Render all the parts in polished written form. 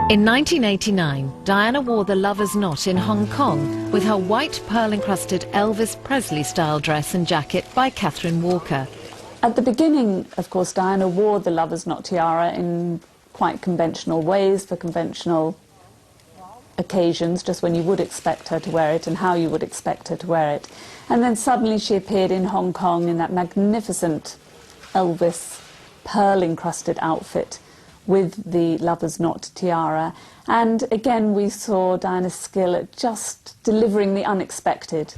In 1989, Diana wore the lover's knot in Hong Kong with her white pearl-encrusted Elvis Presley-style dress and jacket by Catherine Walker. At the beginning, of course, Diana wore the lover's knot tiara in quite conventional ways for conventional occasions, just when you would expect her to wear it and how you would expect her to wear it. And then suddenly she appeared in Hong Kong in that magnificent Elvis pearl-encrusted outfit with the lover's knot tiara. And again, we saw Diana's skill at just delivering the unexpected.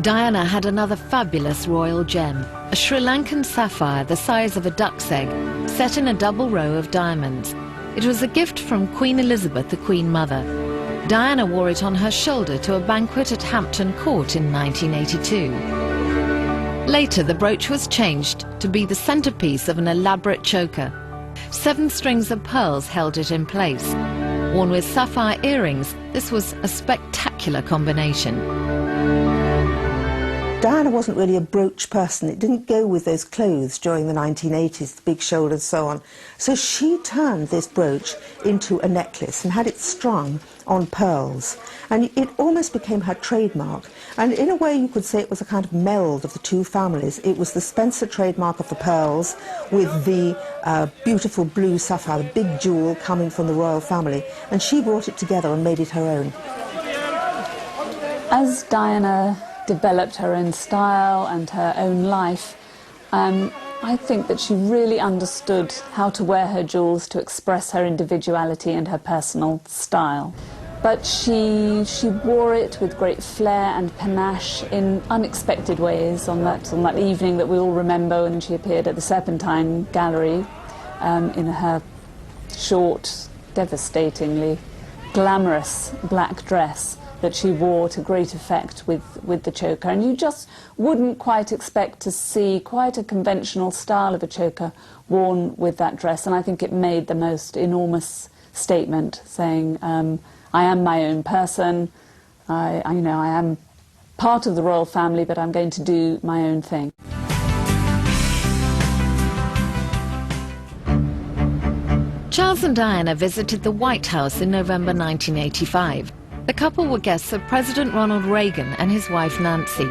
Diana had another fabulous royal gem, a Sri Lankan sapphire the size of a duck's egg, set in a double row of diamonds. It was a gift from Queen Elizabeth, the Queen Mother. Diana wore it on her shoulder to a banquet at Hampton Court in 1982. Later, the brooch was changed to be the centerpiece of an elaborate choker. 7 strings of pearls held it in place. Worn with sapphire earrings, this was a spectacular combination. Diana wasn't really a brooch person. It didn't go with those clothes during the 1980s, the big shoulders and so on. So she turned this brooch into a necklace and had it strung on pearls. And it almost became her trademark. And in a way you could say it was a kind of meld of the two families. It was the Spencer trademark of the pearls with the beautiful blue sapphire, the big jewel coming from the royal family. And she brought it together and made it her own. As Diana developed her own style and her own life, I think that she really understood how to wear her jewels to express her individuality and her personal style. But she wore it with great flair and panache in unexpected ways on that evening that we all remember when she appeared at the Serpentine Gallery in her short, devastatingly glamorous black dress that she wore to great effect with the choker. And you just wouldn't quite expect to see quite a conventional style of a choker worn with that dress. And I think it made the most enormous statement, saying, I am my own person, I am part of the royal family, but I'm going to do my own thing. Charles and Diana visited the White House in November 1985. The couple were guests of President Ronald Reagan and his wife Nancy.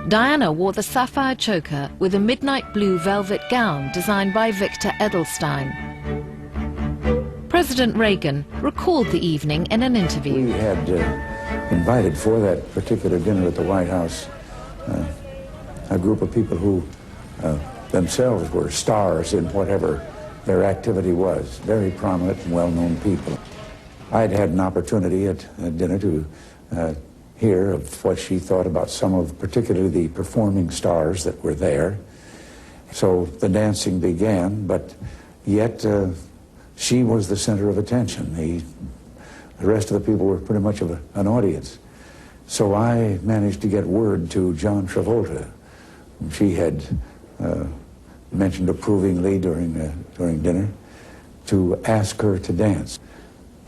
Diana wore the sapphire choker with a midnight blue velvet gown designed by Victor Edelstein. President Reagan recalled the evening in an interview. We had invited for that particular dinner at the White House a group of people who themselves were stars in whatever their activity was, very prominent and well-known people. I'd had an opportunity at dinner to hear of what she thought about some of particularly the performing stars that were there. So the dancing began, but yet she was the center of attention. The rest of the people were pretty much of an audience. So I managed to get word to John Travolta. She had mentioned approvingly during dinner to ask her to dance.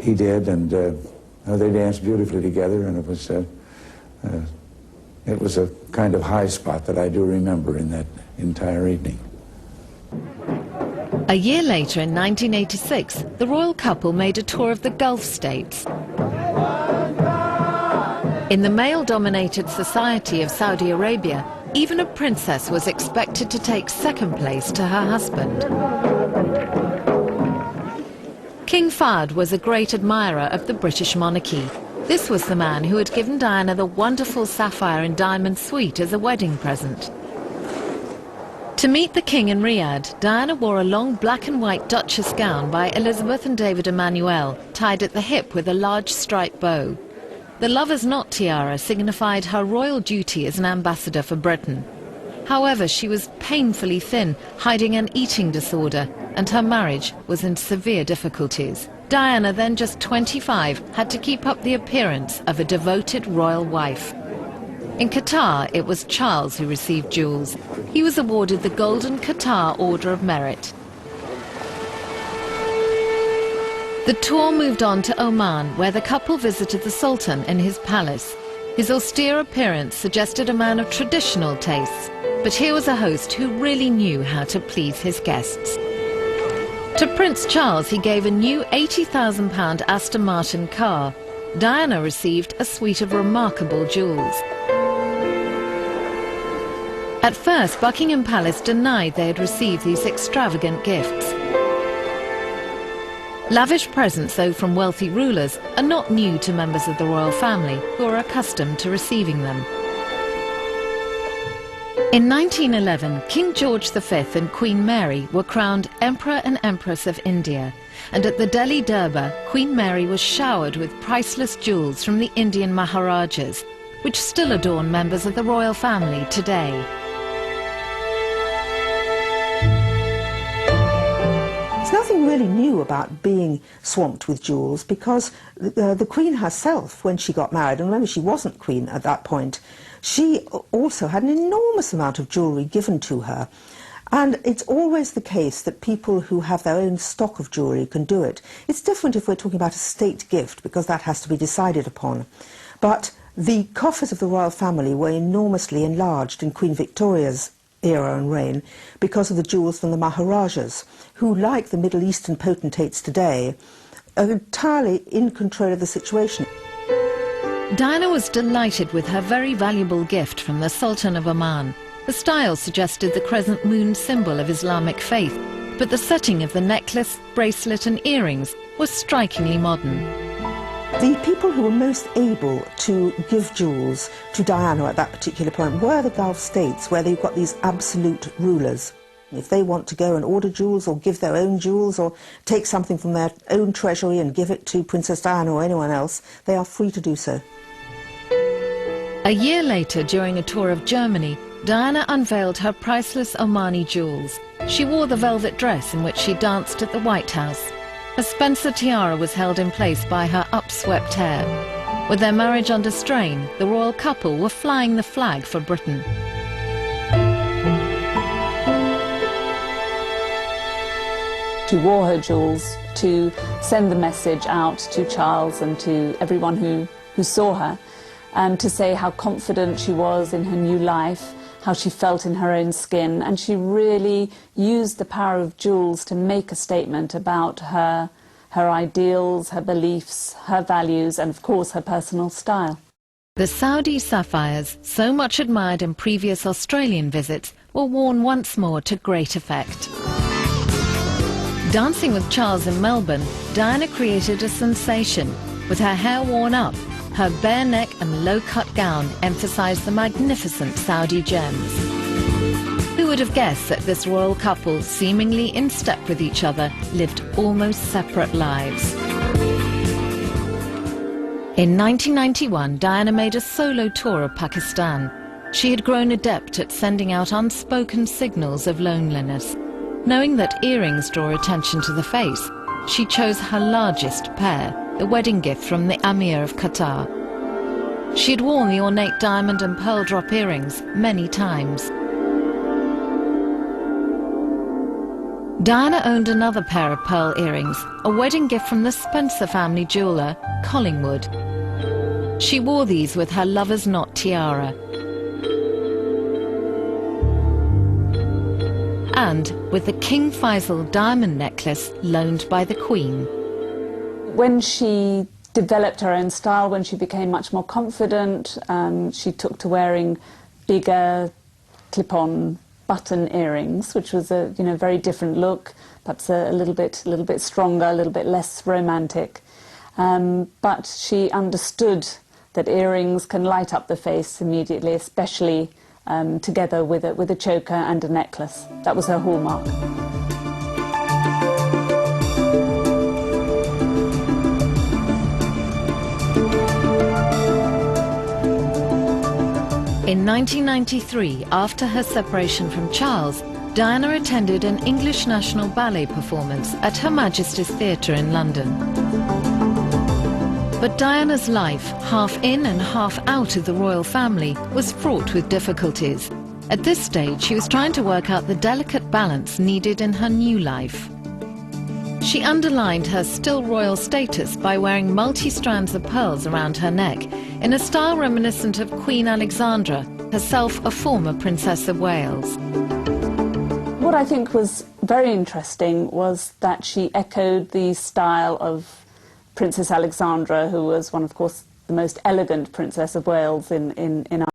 He did, and they danced beautifully together, and it was a kind of high spot that I do remember in that entire evening. A year later, in 1986, the royal couple made a tour of the Gulf states. In the male-dominated society of Saudi Arabia, even a princess was expected to take second place to her husband. King Fahd was a great admirer of the British monarchy. This was the man who had given Diana the wonderful sapphire and diamond suite as a wedding present. To meet the king in Riyadh, Diana wore a long black and white duchess gown by Elizabeth and David Emmanuel, tied at the hip with a large striped bow. The lover's knot tiara signified her royal duty as an ambassador for Britain. However, she was painfully thin, hiding an eating disorder, and her marriage was in severe difficulties. Diana, then just 25, had to keep up the appearance of a devoted royal wife. In Qatar, it was Charles who received jewels. He was awarded the Golden Qatar Order of Merit. The tour moved on to Oman, where the couple visited the Sultan in his palace. His austere appearance suggested a man of traditional tastes, but here was a host who really knew how to please his guests. To Prince Charles, he gave a new £80,000 Aston Martin car. Diana received a suite of remarkable jewels. At first, Buckingham Palace denied they had received these extravagant gifts. Lavish presents, though, from wealthy rulers are not new to members of the royal family, who are accustomed to receiving them. In 1911, King George V and Queen Mary were crowned Emperor and Empress of India, and at the Delhi Durbar, Queen Mary was showered with priceless jewels from the Indian Maharajas, which still adorn members of the royal family today. There's nothing really new about being swamped with jewels, because the Queen herself, when she got married, and remember she wasn't Queen at that point, she also had an enormous amount of jewellery given to her. And it's always the case that people who have their own stock of jewellery can do it. It's different if we're talking about a state gift, because that has to be decided upon. But the coffers of the royal family were enormously enlarged in Queen Victoria's era and reign because of the jewels from the Maharajas, who, like the Middle Eastern potentates today, are entirely in control of the situation. Diana was delighted with her very valuable gift from the Sultan of Oman. The style suggested the crescent moon symbol of Islamic faith, but the setting of the necklace, bracelet and earrings was strikingly modern. The people who were most able to give jewels to Diana at that particular point were the Gulf states, where they've got these absolute rulers. If they want to go and order jewels or give their own jewels or take something from their own treasury and give it to Princess Diana or anyone else, they are free to do so. A year later, during a tour of Germany, Diana unveiled her priceless Omani jewels. She wore the velvet dress in which she danced at the White House. A Spencer tiara was held in place by her upswept hair. With their marriage under strain, the royal couple were flying the flag for Britain. She wore her jewels to send the message out to Charles and to everyone who saw her, to say how confident she was in her new life, how she felt in her own skin, and she really used the power of jewels to make a statement about her ideals, her beliefs, her values, and of course her personal style. The Saudi sapphires, so much admired in previous Australian visits, were worn once more to great effect. Dancing with Charles in Melbourne, Diana created a sensation. With her hair worn up, her bare neck and low-cut gown emphasised the magnificent Saudi gems. Who would have guessed that this royal couple, seemingly in step with each other, lived almost separate lives? In 1991, Diana made a solo tour of Pakistan. She had grown adept at sending out unspoken signals of loneliness. Knowing that earrings draw attention to the face, she chose her largest pair, the wedding gift from the Emir of Qatar. She had worn the ornate diamond and pearl drop earrings many times. Diana owned another pair of pearl earrings, a wedding gift from the Spencer family jeweller, Collingwood. She wore these with her lover's knot tiara. And with the King Faisal diamond necklace loaned by the Queen. When she developed her own style, when she became much more confident, she took to wearing bigger clip-on button earrings, which was a very different look, perhaps a little bit stronger, a little bit less romantic. But she understood that earrings can light up the face immediately, especially together with a choker and a necklace. That was her hallmark. In 1993, after her separation from Charles, Diana attended an English National Ballet performance at Her Majesty's Theatre in London. But Diana's life, half in and half out of the royal family, was fraught with difficulties. At this stage, she was trying to work out the delicate balance needed in her new life. She underlined her still royal status by wearing multi-strands of pearls around her neck, in a style reminiscent of Queen Alexandra, herself a former Princess of Wales. what I think was very interesting was that she echoed the style of Princess Alexandra, who was one, of course, the most elegant Princess of Wales in our